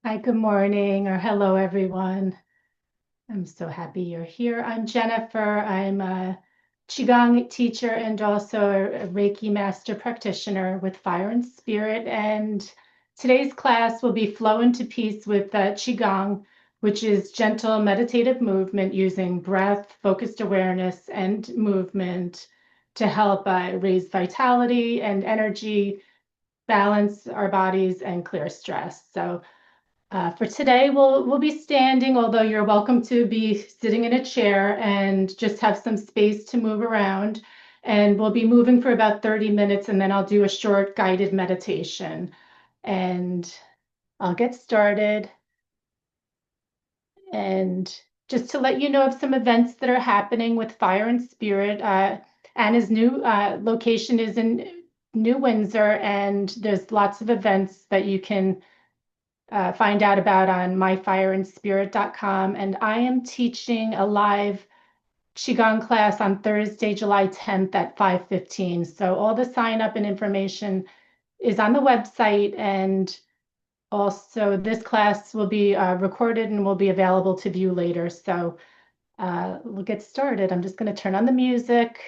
Hi, good morning, or hello, everyone. I'm so happy you're here. I'm Jennifer. I'm a Qigong teacher and also a Reiki master practitioner with Fire and Spirit. And today's class will be Flow into Peace with Qigong, which is gentle meditative movement using breath, focused awareness, and movement to help raise vitality and energy, balance our bodies, and clear stress. So for today, we'll be standing, although you're welcome to be sitting in a chair and just have some space to move around. And we'll be moving for about 30 minutes, and then I'll do a short guided meditation. And I'll get started. And just to let you know of some events that are happening with Fire and Spirit, Anna's new location is in New Windsor, and there's lots of events that you can find out about on myfireandspirit.com. And I am teaching a live Qigong class on Thursday, July 10th at 5:15. So all the sign up and information is on the website. And also this class will be recorded and will be available to view later. So we'll get started. I'm just going to turn on the music.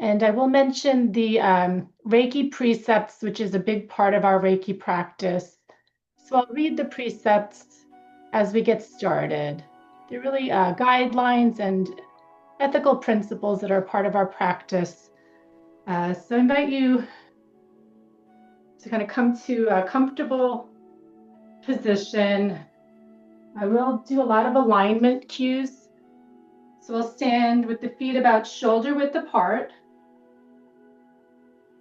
And I will mention the Reiki precepts, which is a big part of our Reiki practice. So I'll read the precepts as we get started. They're really guidelines and ethical principles that are part of our practice. So I invite you to kind of come to a comfortable position. I will do a lot of alignment cues. So we'll stand with the feet about shoulder width apart.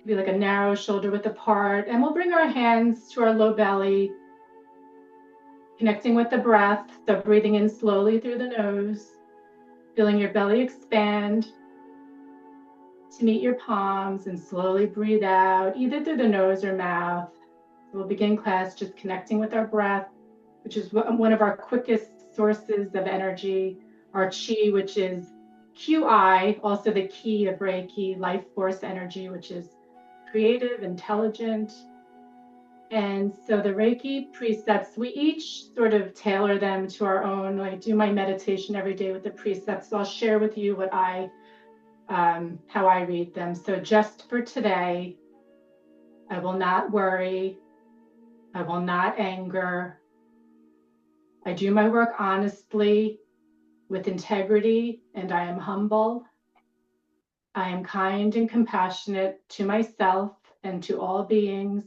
Be like a narrow shoulder width apart. And we'll bring our hands to our low belly, connecting with the breath. So breathing in slowly through the nose, feeling your belly expand to meet your palms, and slowly breathe out either through the nose or mouth. We'll begin class just connecting with our breath, which is one of our quickest sources of energy, our Qi, which is QI, also the key of Reiki, life force energy, which is creative, intelligent. And so the Reiki precepts, we each sort of tailor them to our own. I do my meditation every day with the precepts. So I'll share with you what how I read them. So just for today, I will not worry. I will not anger. I do my work honestly, with integrity, and I am humble. I am kind and compassionate to myself and to all beings,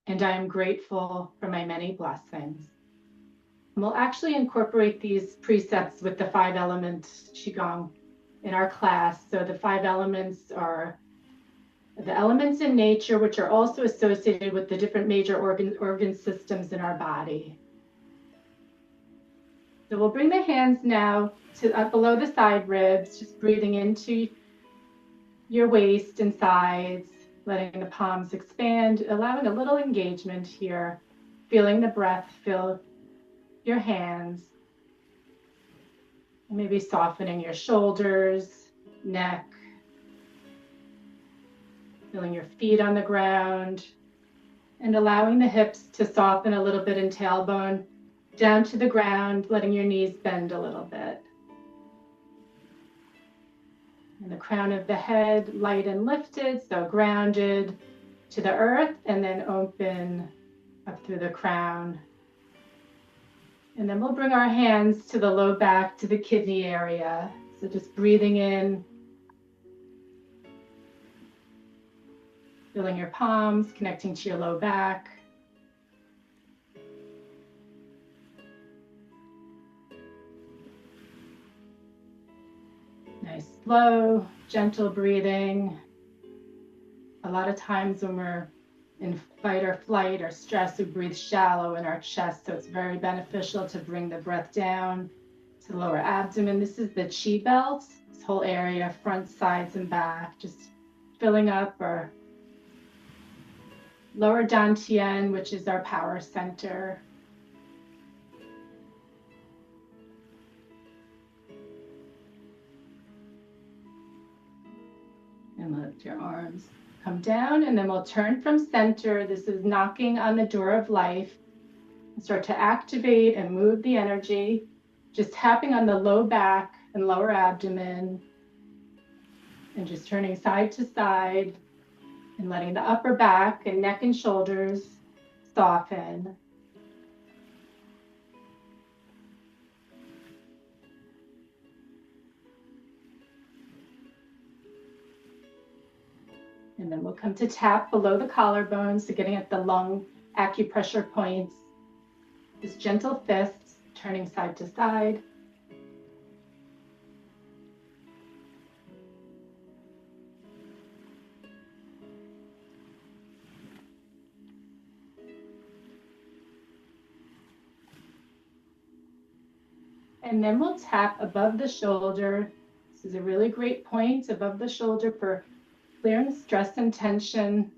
and I am grateful for my many blessings. And we'll actually incorporate these precepts with the 5 element Qigong in our class. So the 5 elements are the elements in nature, which are also associated with the different major organ systems in our body. So we'll bring the hands now to up below the side ribs, just breathing into your waist and sides, letting the palms expand, allowing a little engagement here, feeling the breath fill your hands, maybe softening your shoulders, neck, feeling your feet on the ground, and allowing the hips to soften a little bit in tailbone down to the ground, letting your knees bend a little bit. And the crown of the head light and lifted, so grounded to the earth, and then open up through the crown. And then we'll bring our hands to the low back, to the kidney area. So just breathing in, feeling your palms, connecting to your low back. Nice, slow, gentle breathing. A lot of times when we're in fight or flight or stress, we breathe shallow in our chest. So it's very beneficial to bring the breath down to the lower abdomen. This is the Qi belt, this whole area, front, sides, and back, just filling up our lower dantian, which is our power center. And let your arms come down, and then we'll turn from center. This is knocking on the door of life. Start to activate and move the energy, just tapping on the low back and lower abdomen, and just turning side to side and letting the upper back and neck and shoulders soften. And then we'll come to tap below the collarbones, so getting at the lung acupressure points. Just gentle fists, turning side to side. And then we'll tap above the shoulder. This is a really great point above the shoulder for clearing stress and tension.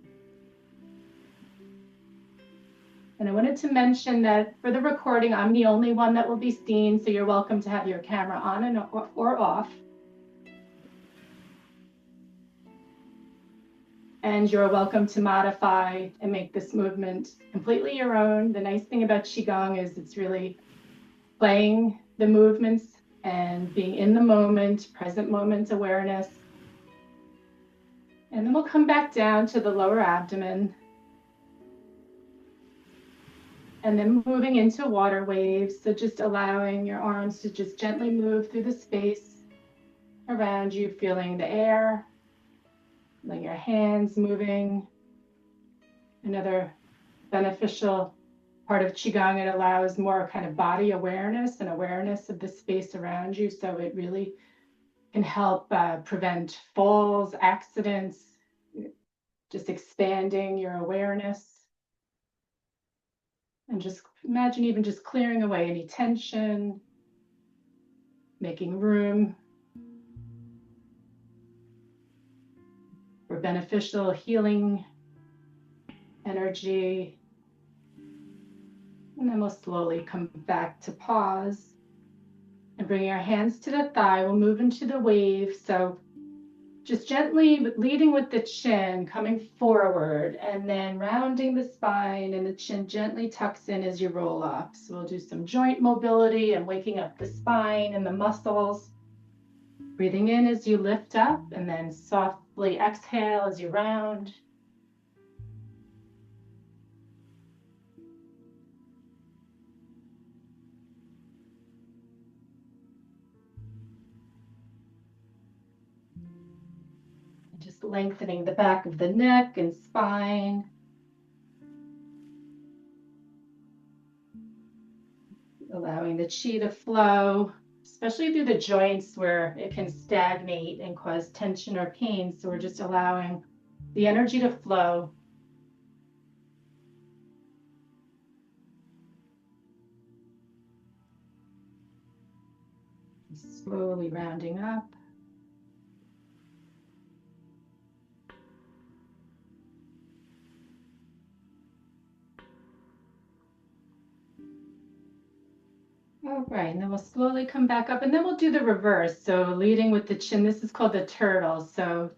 And I wanted to mention that for the recording, I'm the only one that will be seen, so you're welcome to have your camera on and or off. And you're welcome to modify and make this movement completely your own. The nice thing about Qigong is it's really playing the movements and being in the moment, present moment awareness. And then we'll come back down to the lower abdomen. And then moving into water waves. So just allowing your arms to just gently move through the space around you, feeling the air, feeling your hands moving. Another beneficial part of Qigong, it allows more kind of body awareness and awareness of the space around you. So it really can help prevent falls, accidents, just expanding your awareness. And just imagine even just clearing away any tension, making room for beneficial healing energy. And then we'll slowly come back to pause and bring your hands to the thigh. We'll move into the wave. So just gently leading with the chin, coming forward, and then rounding the spine, and the chin gently tucks in as you roll up. So we'll do some joint mobility and waking up the spine and the muscles. Breathing in as you lift up, and then softly exhale as you round. Just lengthening the back of the neck and spine. Allowing the chi to flow, especially through the joints where it can stagnate and cause tension or pain. So we're just allowing the energy to flow. Slowly rounding up. All right, and then we'll slowly come back up, and then we'll do the reverse. So leading with the chin, this is called the turtle. So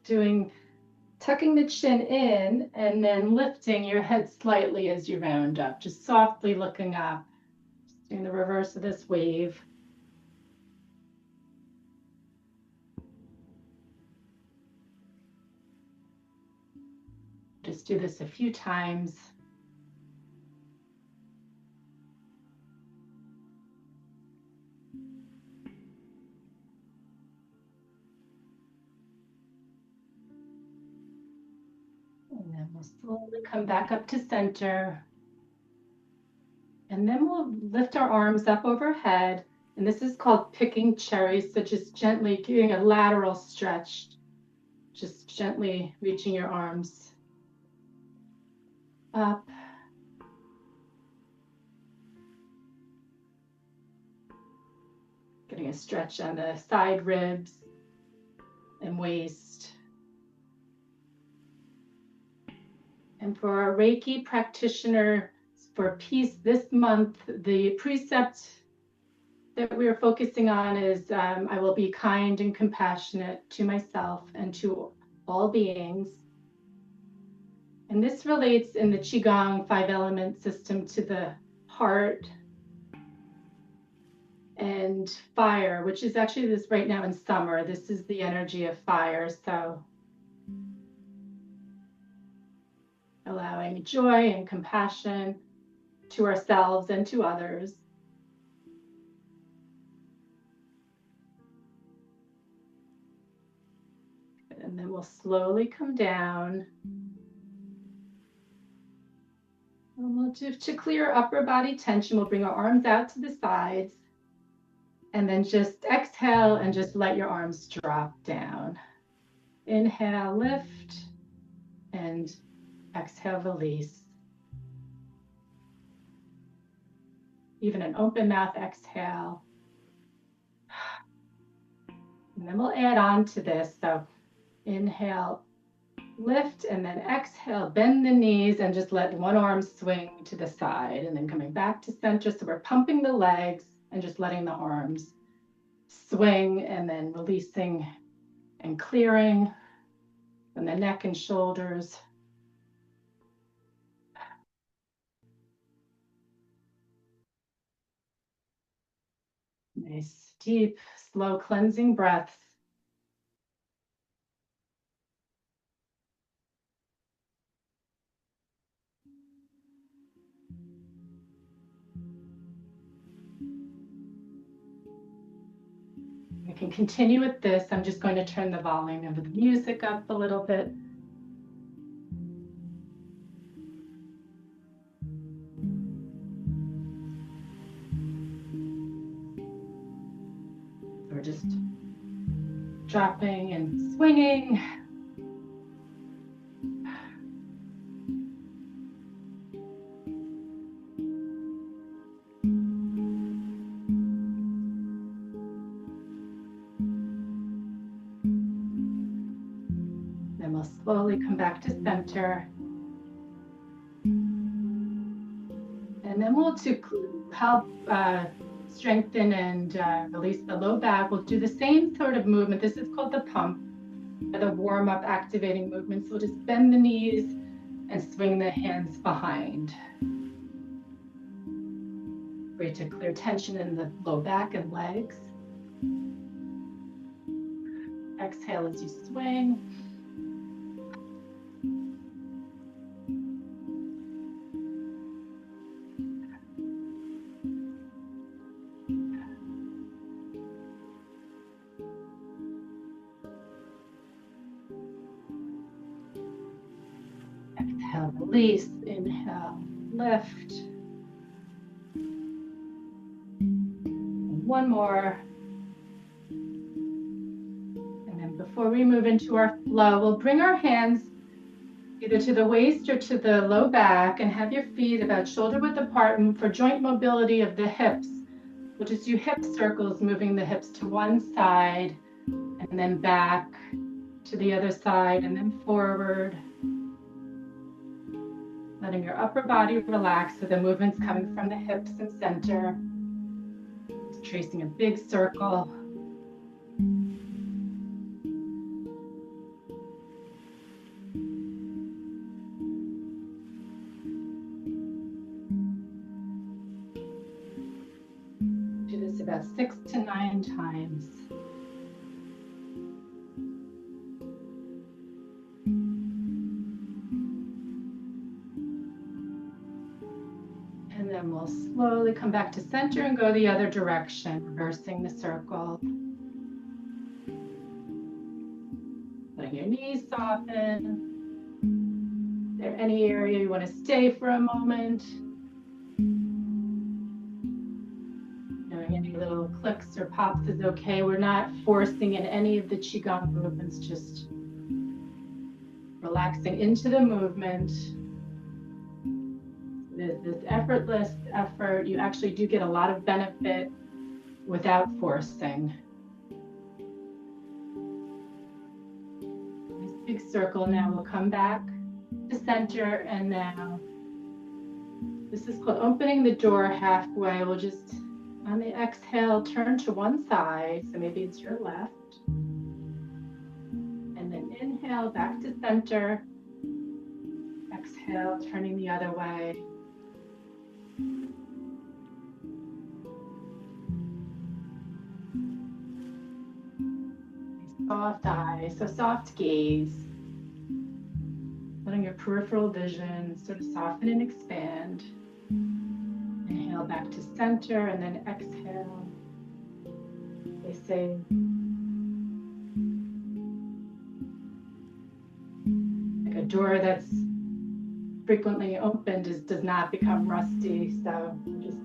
tucking the chin in and then lifting your head slightly as you round up, just softly looking up. Just doing the reverse of this wave. Just do this a few times. And then we'll slowly come back up to center. And then we'll lift our arms up overhead. And this is called picking cherries. So just gently giving a lateral stretch. Just gently reaching your arms up. Getting a stretch on the side ribs and waist. And for our Reiki practitioner, for peace this month, the precept that we are focusing on is I will be kind and compassionate to myself and to all beings. And this relates in the Qigong 5-element system to the heart and fire, which is actually this right now in summer. This is the energy of fire. So allowing joy and compassion to ourselves and to others. And then we'll slowly come down. And we'll do, to clear upper body tension, we'll bring our arms out to the sides. And then just exhale and just let your arms drop down. Inhale, lift, and exhale, release. Even an open mouth exhale. And then we'll add on to this. So inhale, lift, and then exhale, bend the knees and just let one arm swing to the side and then coming back to center. So we're pumping the legs and just letting the arms swing and then releasing and clearing from the neck and shoulders. Nice, deep, slow cleansing breaths. We can continue with this. I'm just going to turn the volume of the music up a little bit. We're just dropping and swinging. Then we'll slowly come back to center. And then we'll, to help strengthen and release the low back, we'll do the same sort of movement. This is called the pump, the warm-up activating movement. So we'll just bend the knees and swing the hands behind. Great to clear tension in the low back and legs. Exhale as you swing. Exhale, release. Inhale, lift. And one more. And then before we move into our flow, we'll bring our hands either to the waist or to the low back and have your feet about shoulder width apart. And for joint mobility of the hips, we'll just do hip circles, moving the hips to one side and then back to the other side and then forward. Letting your upper body relax so the movement's coming from the hips and center. Just tracing a big circle. Do this about 6 to 9 times. And then we'll slowly come back to center and go the other direction, reversing the circle. Letting your knees soften. Is there any area you want to stay for a moment? Knowing any little clicks or pops is okay. We're not forcing in any of the Qigong movements, just relaxing into the movement. This effortless effort, you actually do get a lot of benefit without forcing. This big circle. Now we'll come back to center, and now this is called opening the door halfway. We'll just, on the exhale, turn to one side, so maybe it's your left, and then inhale back to center. Exhale, turning the other way. soft eye, so soft gaze. Letting your peripheral vision sort of soften and expand. Inhale back to center and then exhale. They say like a door that's frequently opened does not become rusty. So just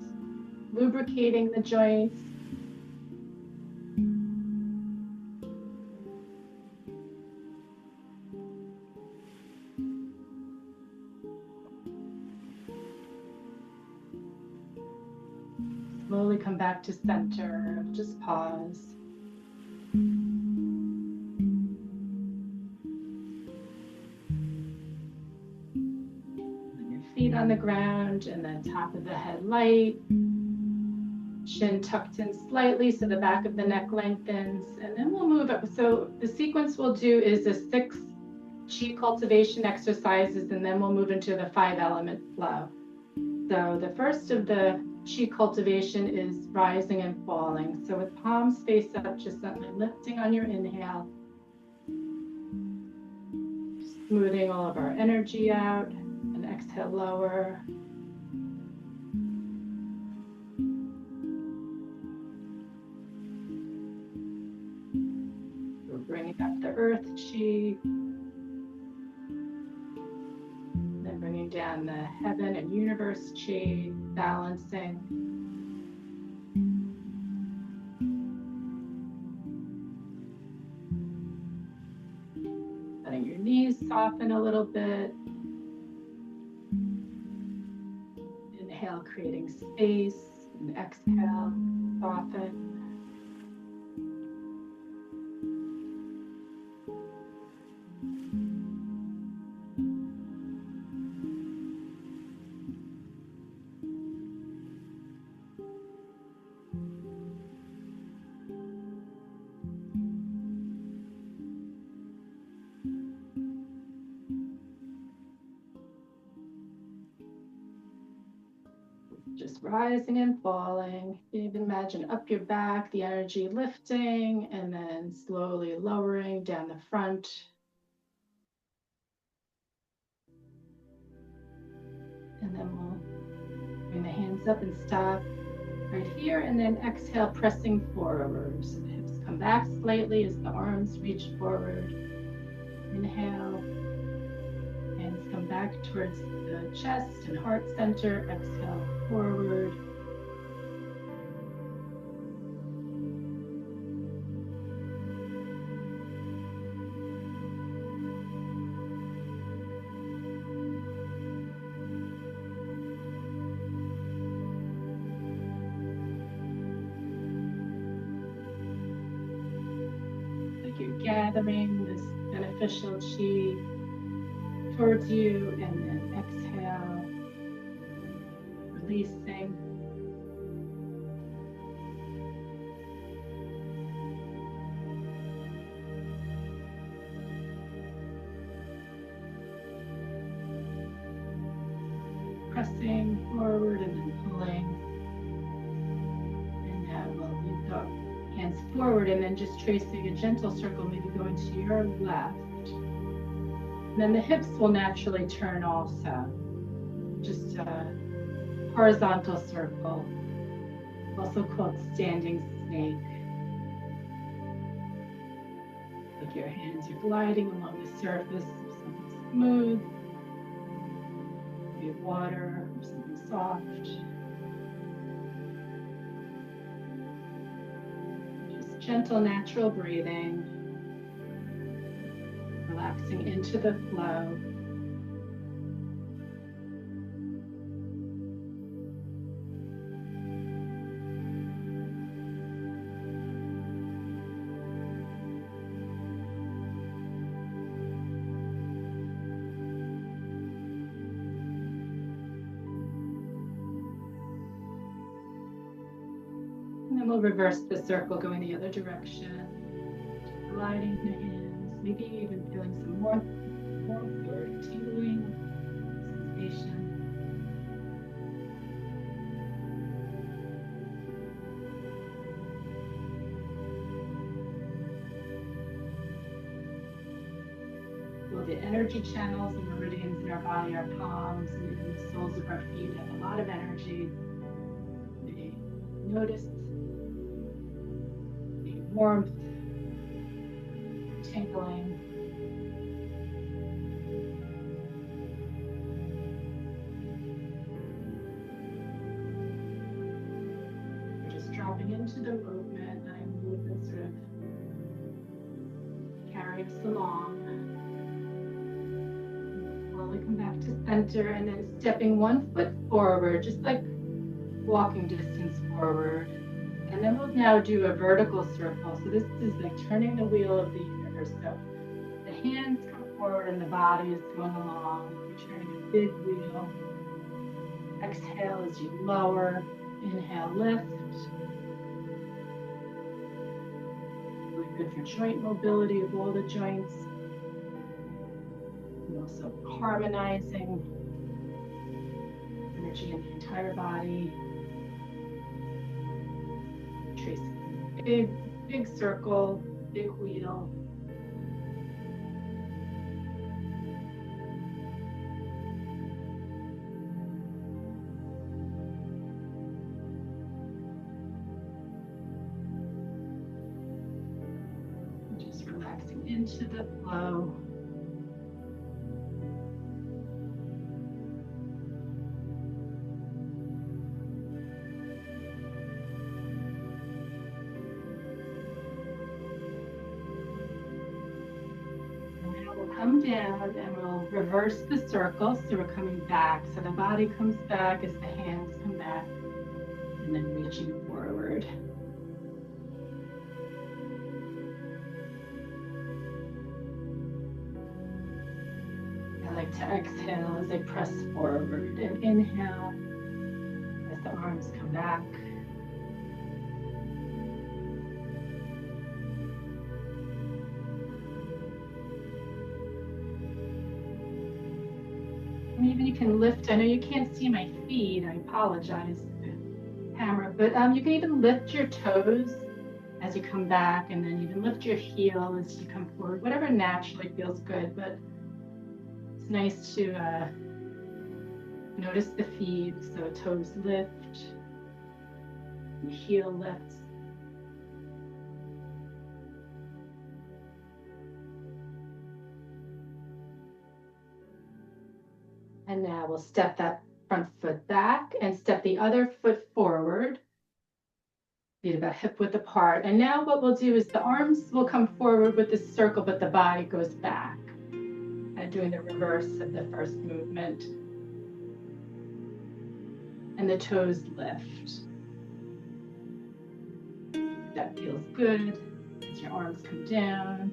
lubricating the joints. Slowly come back to center. Just pause. Put your feet on the ground and the top of the head light. Chin tucked in slightly so the back of the neck lengthens. And then we'll move up. So the sequence we'll do is the 6 Qi cultivation exercises, and then we'll move into the 5 element flow. So the first of the Qi cultivation is rising and falling. So with palms face up, just gently lifting on your inhale, smoothing all of our energy out, and exhale lower. We're bringing up the earth Qi, then bringing down the heaven and universe Qi, balancing. Letting your knees soften a little bit. Inhale, creating space, and exhale, soften. Just rising and falling. You can imagine up your back, the energy lifting, and then slowly lowering down the front. And then we'll bring the hands up and stop right here. And then exhale, pressing forward. So the hips come back slightly as the arms reach forward. Inhale. Hands come back towards the chest and heart center. Exhale, forward. Like you're gathering this beneficial chi towards you, and then exhale, releasing. Pressing forward and then pulling. And now we'll lift up hands forward and then just tracing a gentle circle, maybe going to your left. And then the hips will naturally turn also. Just a horizontal circle, also called standing snake. Like your hands are gliding along the surface of something smooth, maybe water or something soft. Just gentle, natural breathing. Relaxing into the flow. And then we'll reverse the circle going the other direction. Gliding the hands, maybe even feeling some warmth or tingling sensation. energy channels and meridians in our body, our palms, and even the soles of our feet have a lot of energy. We notice the warmth, tingling. We're just dropping into the movement, letting movement sort of carry us along. Slowly come back to center and then stepping 1 foot forward, just like walking distance forward. And then we'll now do a vertical circle. So this is like turning the wheel of the universe. So the hands come forward and the body is going along. You're turning a big wheel. Exhale as you lower. Inhale, lift. Really good for joint mobility of all the joints. And also harmonizing energy in the entire body. Tracing a big circle, big wheel. Just relaxing into the flow. Come down and we'll reverse the circle. So we're coming back. So the body comes back as the hands come back and then reaching forward. I like to exhale as I press forward and inhale as the arms come back. Maybe you can lift. I know you can't see my feet. I apologize, the camera. But you can even lift your toes as you come back, and then even lift your heel as you come forward. Whatever naturally feels good. But it's nice to notice the feet. So toes lift, and heel lifts. And now we'll step that front foot back and step the other foot forward. Feet about hip width apart. And now what we'll do is the arms will come forward with this circle, but the body goes back. Doing the reverse of the first movement. And the toes lift. That feels good as your arms come down.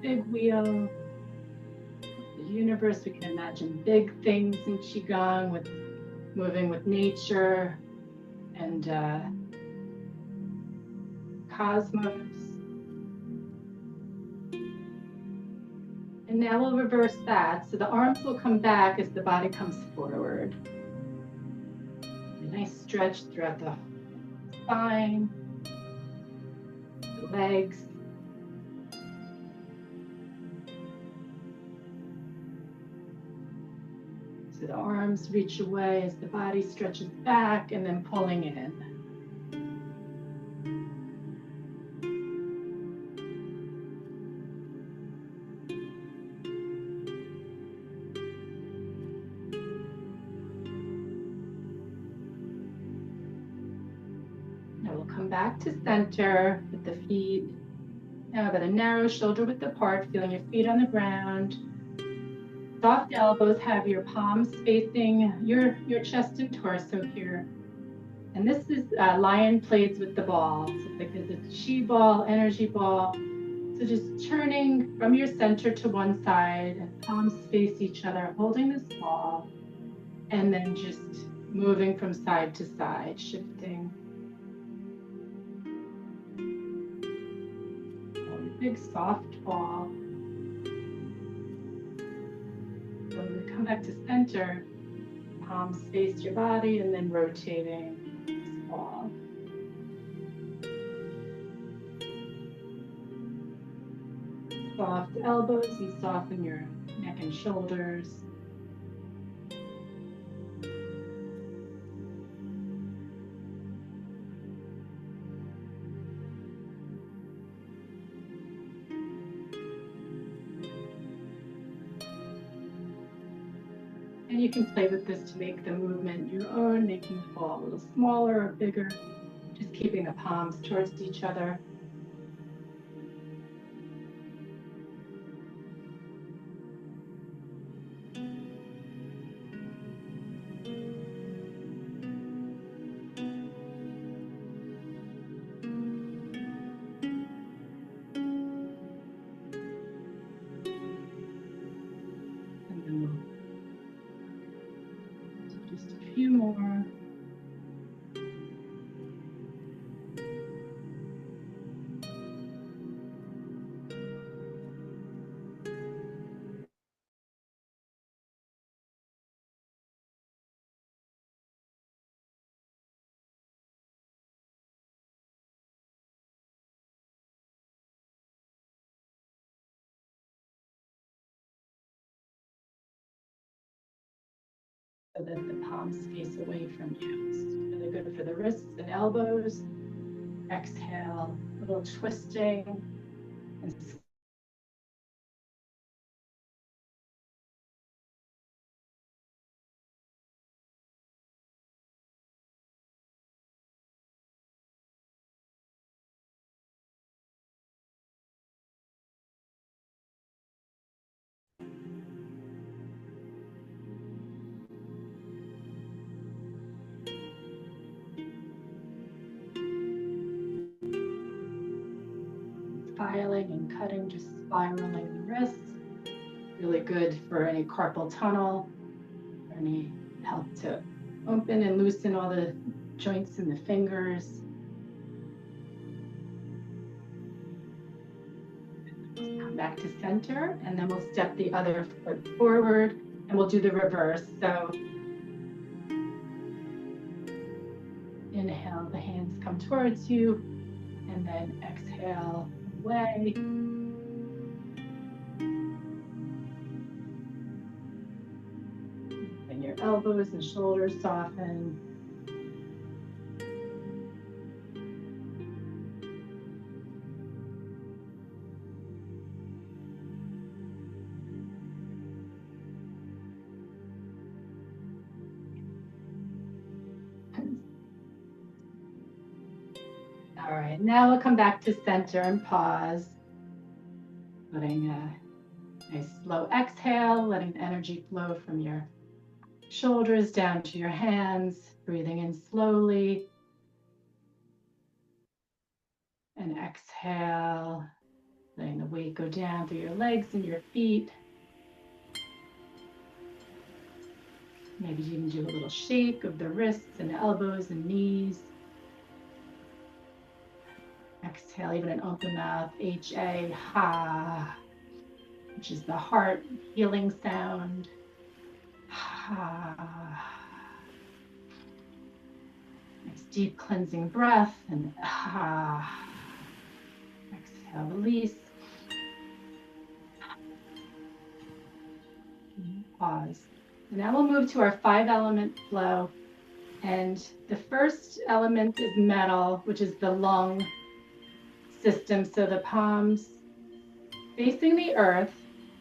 Big wheel, the universe. We can imagine big things in Qigong with moving with nature and cosmos. And now we'll reverse that. So the arms will come back as the body comes forward. A nice stretch throughout the spine, the legs. So the arms reach away as the body stretches back and then pulling in. Now we'll come back to center with the feet. Now about a narrow shoulder width apart, feeling your feet on the ground. Soft elbows, have your palms facing your chest and torso here. And this is lion plays with the ball. So it's like there's a chi ball, energy ball. So just turning from your center to one side and palms face each other, holding this ball. And then just moving from side to side, shifting. A big soft ball. Come back to center. Palms face your body and then rotating. Fall. Soft elbows and soften your neck and shoulders. And you can play with this to make the movement your own, making it fall a little smaller or bigger, just keeping the palms towards each other. And then we'll do just a few more. So that the palms face away from you. It's really good for the wrists and elbows. Exhale, a little twisting and filing and cutting, just spiraling the wrists. Really good for any carpal tunnel, any help to open and loosen all the joints in the fingers. Come back to center, and then we'll step the other foot forward, and we'll do the reverse. So inhale, the hands come towards you, and then exhale away. And your elbows and shoulders soften. All right, now we'll come back to center and pause. Letting a nice slow exhale, letting the energy flow from your shoulders down to your hands, breathing in slowly. And exhale, letting the weight go down through your legs and your feet. Maybe you can do a little shake of the wrists and elbows and knees. Exhale, even an open mouth, H-A, ha, which is the heart healing sound. Ha. Nice deep cleansing breath and ha. Exhale, release. Pause. And now we'll move to our 5-element flow. And the first element is metal, which is the lung system. So the palms facing the earth,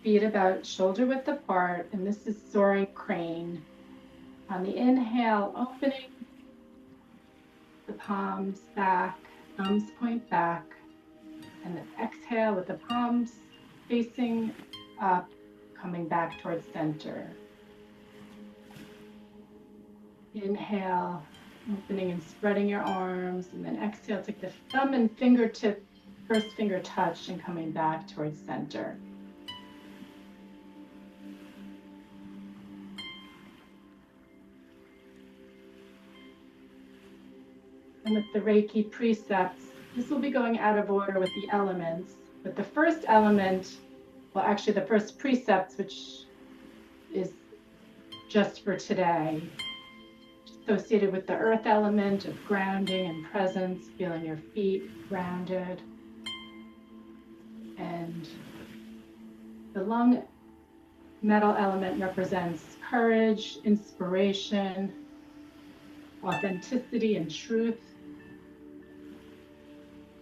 feet about shoulder width apart, and this is soaring crane. On the inhale, opening the palms back, thumbs point back, and then exhale with the palms facing up, coming back towards center. Inhale, opening and spreading your arms, and then exhale, take the thumb and fingertip, first finger touch, and coming back towards center. And with the Reiki precepts, this will be going out of order with the elements, but the first element, well, actually the first precepts, which is just for today, associated with the earth element of grounding and presence, feeling your feet grounded. And the lung metal element represents courage, inspiration, authenticity, and truth.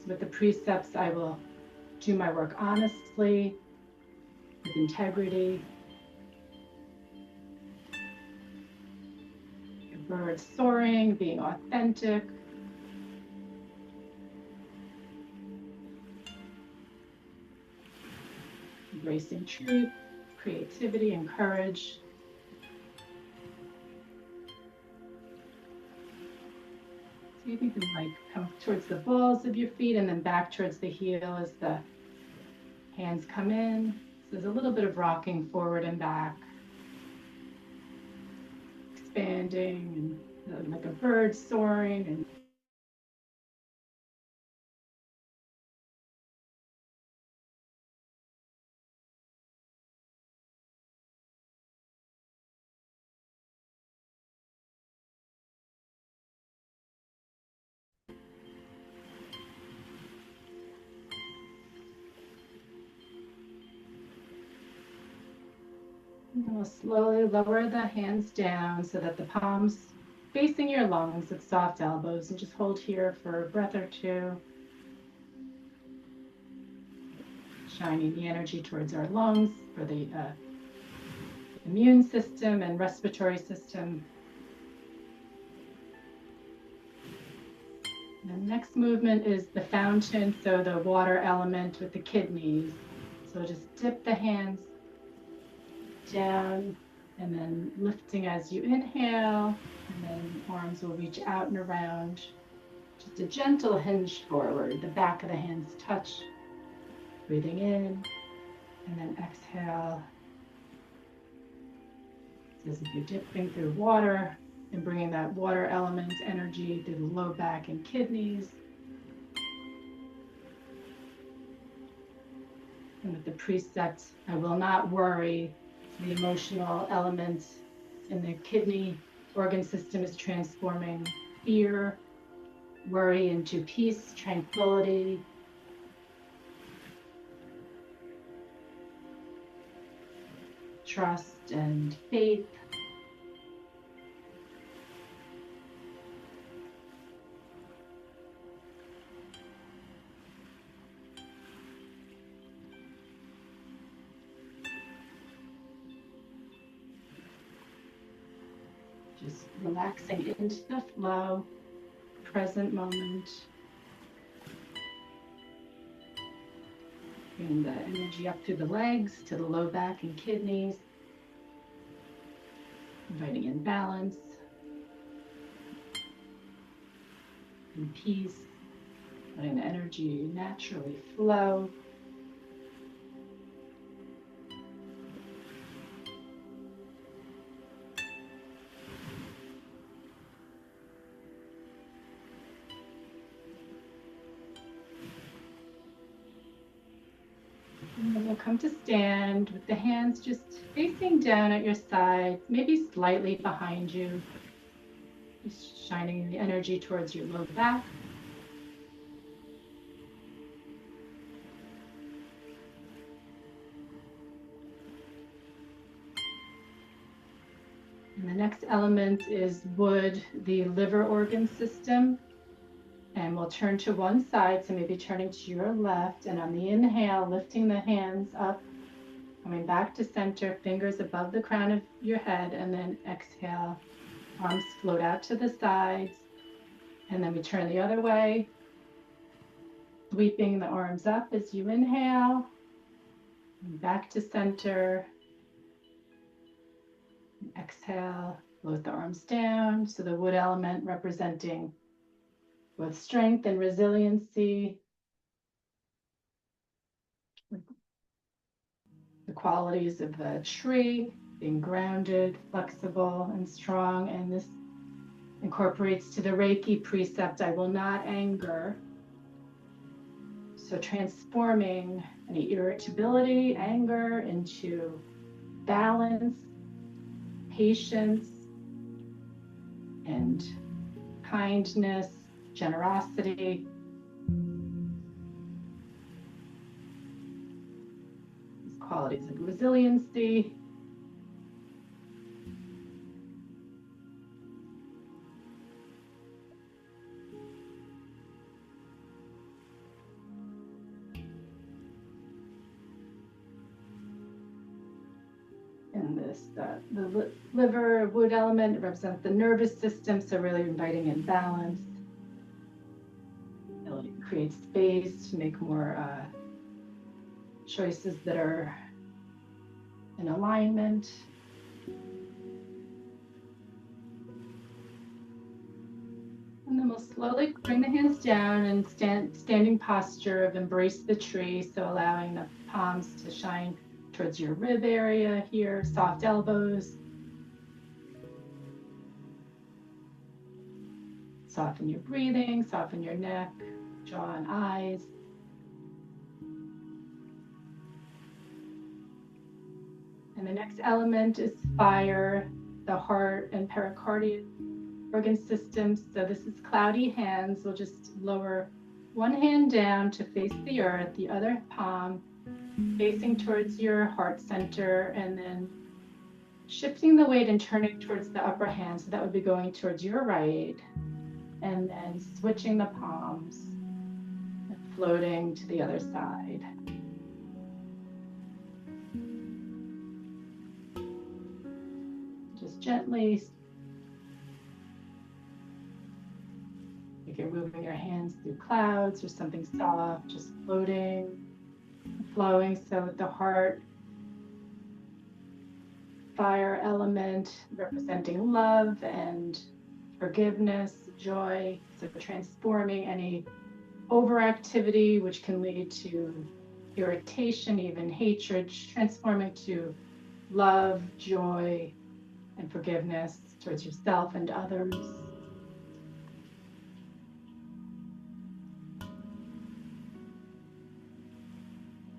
So with the precepts, I will do my work honestly, with integrity. Your bird soaring, being authentic. Embracing truth, creativity, and courage. See if you can come towards the balls of your feet and then back towards the heel as the hands come in. So there's a little bit of rocking forward and back. Expanding and like a bird soaring and we'll slowly lower the hands down so that the palms facing your lungs with soft elbows, and just hold here for a breath or two. Shining the energy towards our lungs for the immune system and respiratory system. The next movement is the fountain, so the water element with the kidneys. So just dip the hands down and then lifting as you inhale, and then arms will reach out and around. Just a gentle hinge forward, the back of the hands touch. Breathing in and then exhale. It's as if you're dipping through water and bringing that water element energy through the low back and kidneys. And with the precept, I will not worry. The emotional element in the kidney organ system is transforming fear, worry into peace, tranquility. Trust and faith. Just relaxing into the flow, present moment. Bring the energy up through the legs to the low back and kidneys. Inviting in balance and peace, letting the energy naturally flow. And then we'll come to stand with the hands just facing down at your sides, maybe slightly behind you. Just shining the energy towards your low back. And the next element is wood, the liver organ system. And we'll turn to one side, so maybe turning to your left. And on the inhale, lifting the hands up, coming back to center, fingers above the crown of your head. And then exhale, arms float out to the sides. And then we turn the other way, sweeping the arms up as you inhale. And back to center. And exhale, float the arms down. So the wood element representing both strength and resiliency, the qualities of the tree, being grounded, flexible, and strong. And this incorporates to the Reiki precept, I will not anger. So transforming any irritability, anger into balance, patience and kindness, generosity. These qualities of resiliency. And this, the liver wood element represents the nervous system, so really inviting in balance. Ability to create space to make more choices that are in alignment. And then we'll slowly bring the hands down and standing posture of embrace the tree, so allowing the palms to shine towards your rib area here, soft elbows. Soften your breathing, soften your neck, jaw and eyes. And the next element is fire, the heart and pericardium organ systems. So this is cloudy hands. We'll just lower one hand down to face the earth, the other palm facing towards your heart center, and then shifting the weight and turning towards the upper hand. So that would be going towards your right, and then switching the palms and floating to the other side. Just gently, if you're moving your hands through clouds or something soft, just floating, flowing. So with the heart, fire element representing love and forgiveness, joy. So transforming any overactivity, which can lead to irritation, even hatred, transforming to love, joy, and forgiveness towards yourself and others.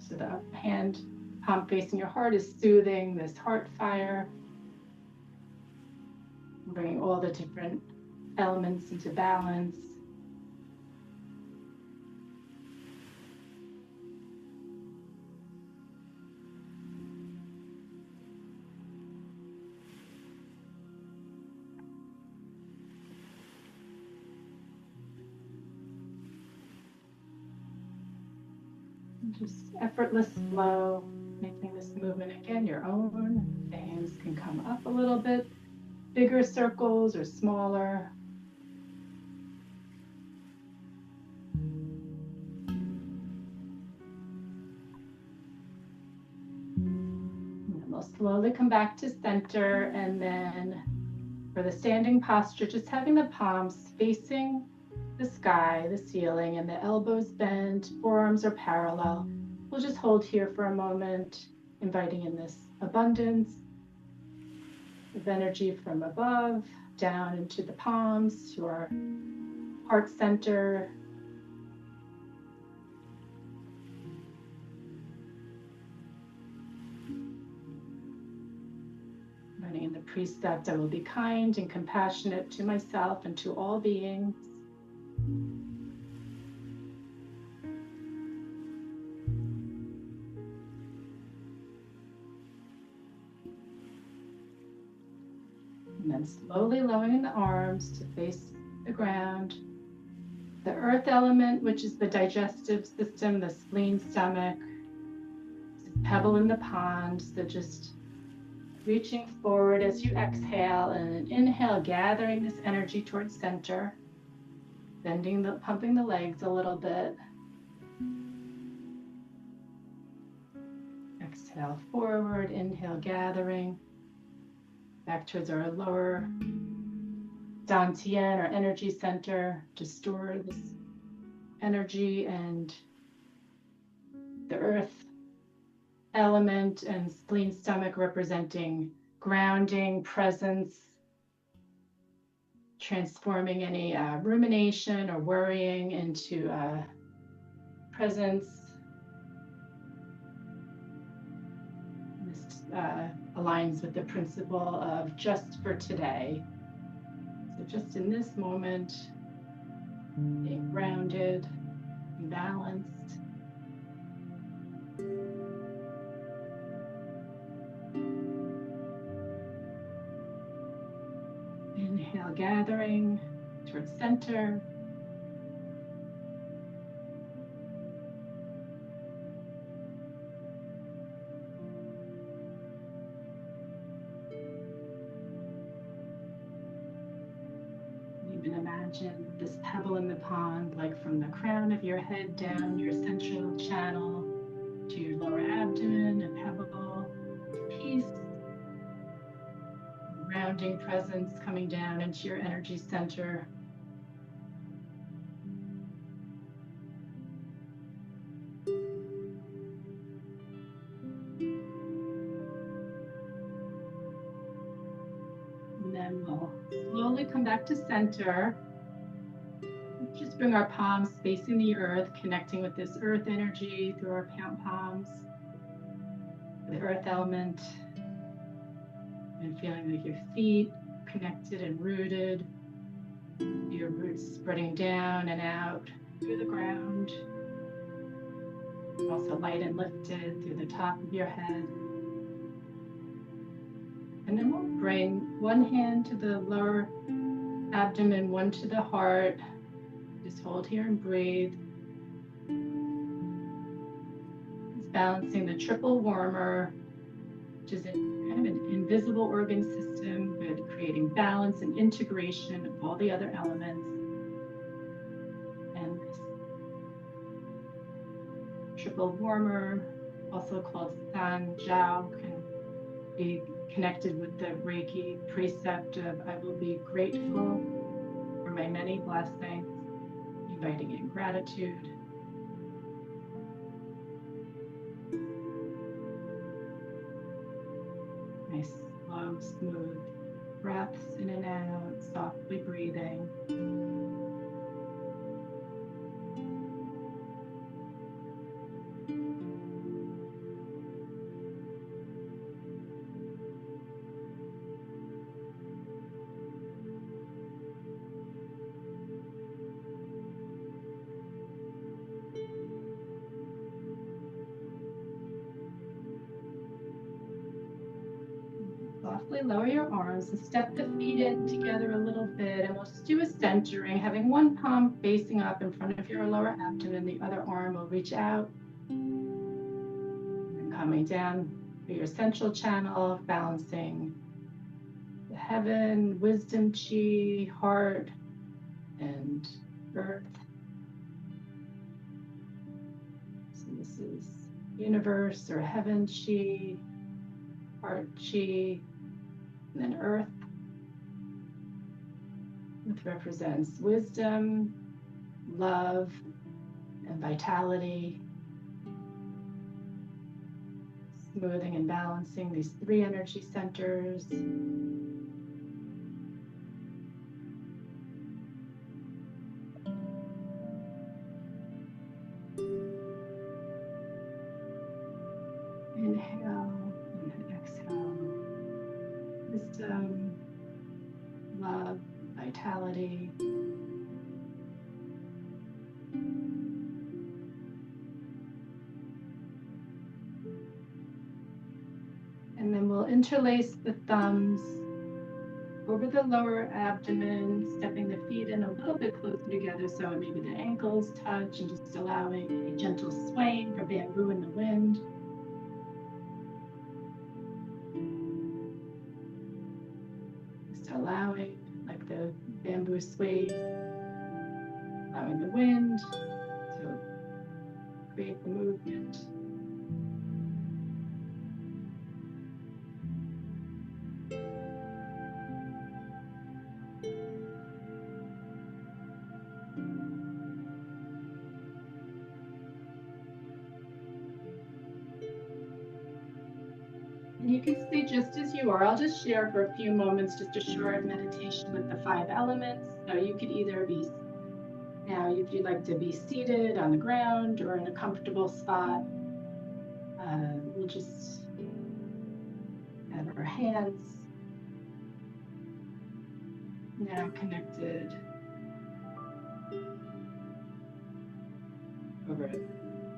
So the hand palm facing your heart is soothing this heart fire, bringing all the different elements into balance. Just effortless flow, making this movement again your own. The hands can come up a little bit, bigger circles or smaller. And then we'll slowly come back to center, and then for the standing posture, just having the palms facing the sky, the ceiling, and the elbows bent, forearms are parallel. We'll just hold here for a moment, inviting in this abundance of energy from above, down into the palms, to our heart center. Running in the precept, I will be kind and compassionate to myself and to all beings. And then slowly lowering the arms to face the ground. The earth element, which is the digestive system, the spleen, stomach, is a pebble in the pond. So just reaching forward as you exhale, and an inhale, gathering this energy towards center, pumping the legs a little bit. Exhale forward, inhale, gathering back towards our lower dantian, our energy center, to store this energy. And the earth element and spleen, stomach representing grounding, presence, transforming any rumination or worrying into presence. This aligns with the principle of just for today. So just in this moment, being grounded and balanced. Inhale, gathering towards center. Even imagine this pebble in the pond, like from the crown of your head down your central channel to your lower abdomen, a pebble, peace, grounding presence coming down into your energy center. And then we'll slowly come back to center. Just bring our palms facing the earth, connecting with this earth energy through our palms, the earth element, and feeling like your feet connected and rooted, your roots spreading down and out through the ground, also light and lifted through the top of your head. And then we'll bring one hand to the lower abdomen, one to the heart. Just hold here and breathe. It's balancing the triple warmer, which is kind of an invisible organ system, but creating balance and integration of all the other elements. And this triple warmer, also called San Jiao, can be connected with the Reiki precept of I will be grateful for my many blessings, inviting in gratitude. Nice, slow, smooth breaths in and out, softly breathing. Softly lower your arms and step the feet in together a little bit, and we'll just do a centering, having one palm facing up in front of your lower abdomen, the other arm will reach out, and coming down through your central channel, balancing the heaven, wisdom chi, heart, and earth. So this is universe or heaven chi, heart chi, and then earth, which represents wisdom, love, and vitality. Smoothing and balancing these three energy centers. Inhale and exhale. Wisdom, love, vitality. And then we'll interlace the thumbs over the lower abdomen, stepping the feet in a little bit closer together so maybe the ankles touch, and just allowing a gentle swaying for bamboo in the wind. Just allowing, like the bamboo sways, allowing the wind to create the movement. And you can stay just as you are. I'll just share for a few moments just a short meditation with the 5 elements. So you could either be, now if you'd like to be seated on the ground or in a comfortable spot, we'll just hands now connected over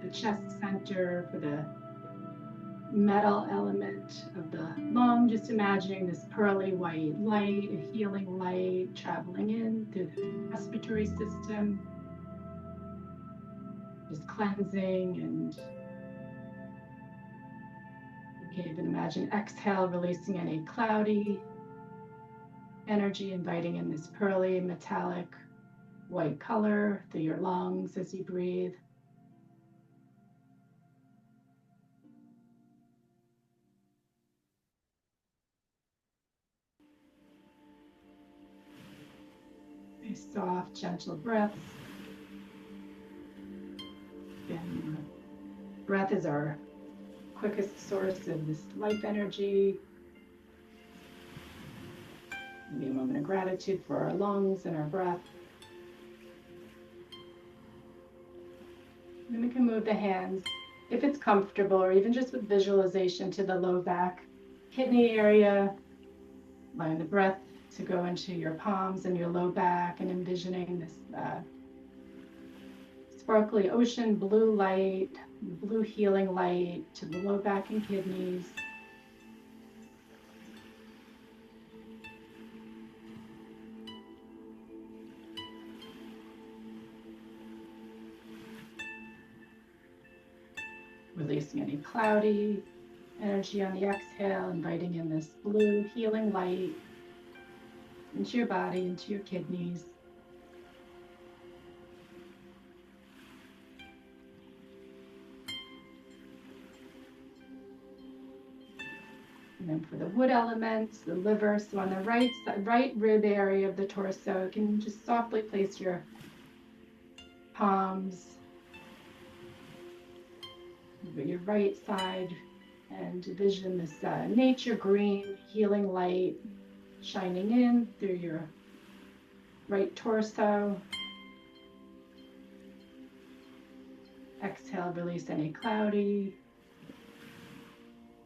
the chest center for the metal element of the lung. Just imagining this pearly white light, a healing light traveling in through the respiratory system, just cleansing. And you can even imagine exhale, releasing any cloudy energy, inviting in this pearly metallic white color through your lungs as you breathe. A soft, gentle breaths. Again, breath is our quickest source of this life energy. Maybe a moment of gratitude for our lungs and our breath. Then we can move the hands, if it's comfortable, or even just with visualization, to the low back kidney area, allowing the breath to go into your palms and your low back, and envisioning this sparkly ocean blue light, blue healing light to the low back and kidneys. Releasing any cloudy energy on the exhale, inviting in this blue healing light into your body, into your kidneys. And then for the wood elements, the liver, so on the right side, right rib area of the torso, you can just softly place your palms over your right side and envision this nature green healing light shining in through your right torso. Exhale, release any cloudy,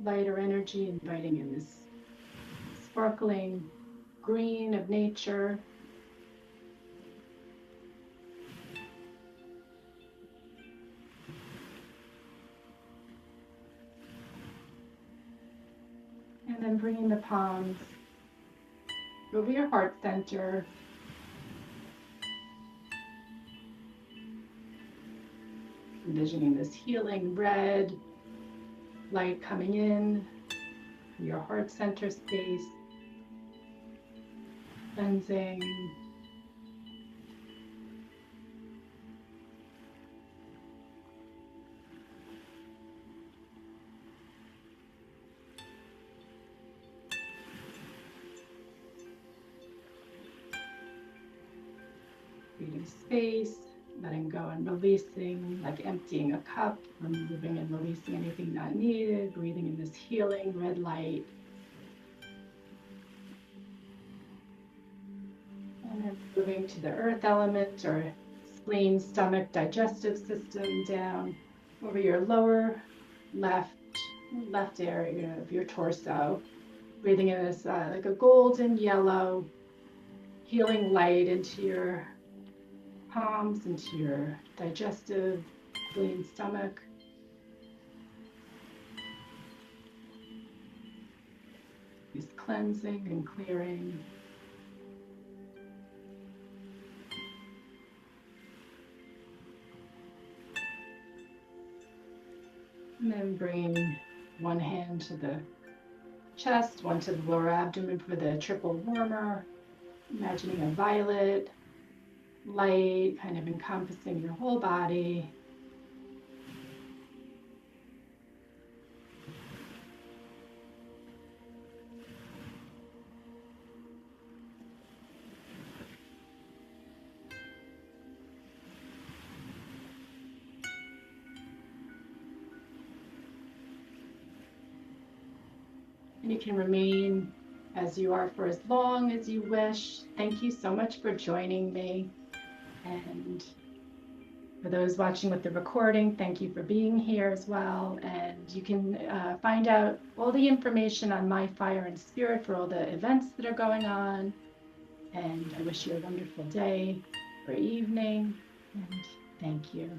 lighter energy, inviting in this sparkling green of nature. And then bringing the palms over your heart center. Envisioning this healing red light coming in from your heart center space, cleansing. Creating space, letting go and releasing, like emptying a cup, removing and releasing anything not needed, breathing in this healing red light. And then moving to the earth element, or spleen, stomach, digestive system, down over your lower left area of your torso. Breathing in this like a golden yellow healing light into your palms, into your digestive, spleen, stomach. Just cleansing and clearing. And then bring one hand to the chest, one to the lower abdomen for the triple warmer. Imagining a violet light kind of encompassing your whole body. And you can remain as you are for as long as you wish. Thank you so much for joining me. And For those watching with the recording, thank you for being here as well. And you can find out all the information on My Fire and Spirit for all the events that are going on. And I wish you a wonderful day or evening. And thank you.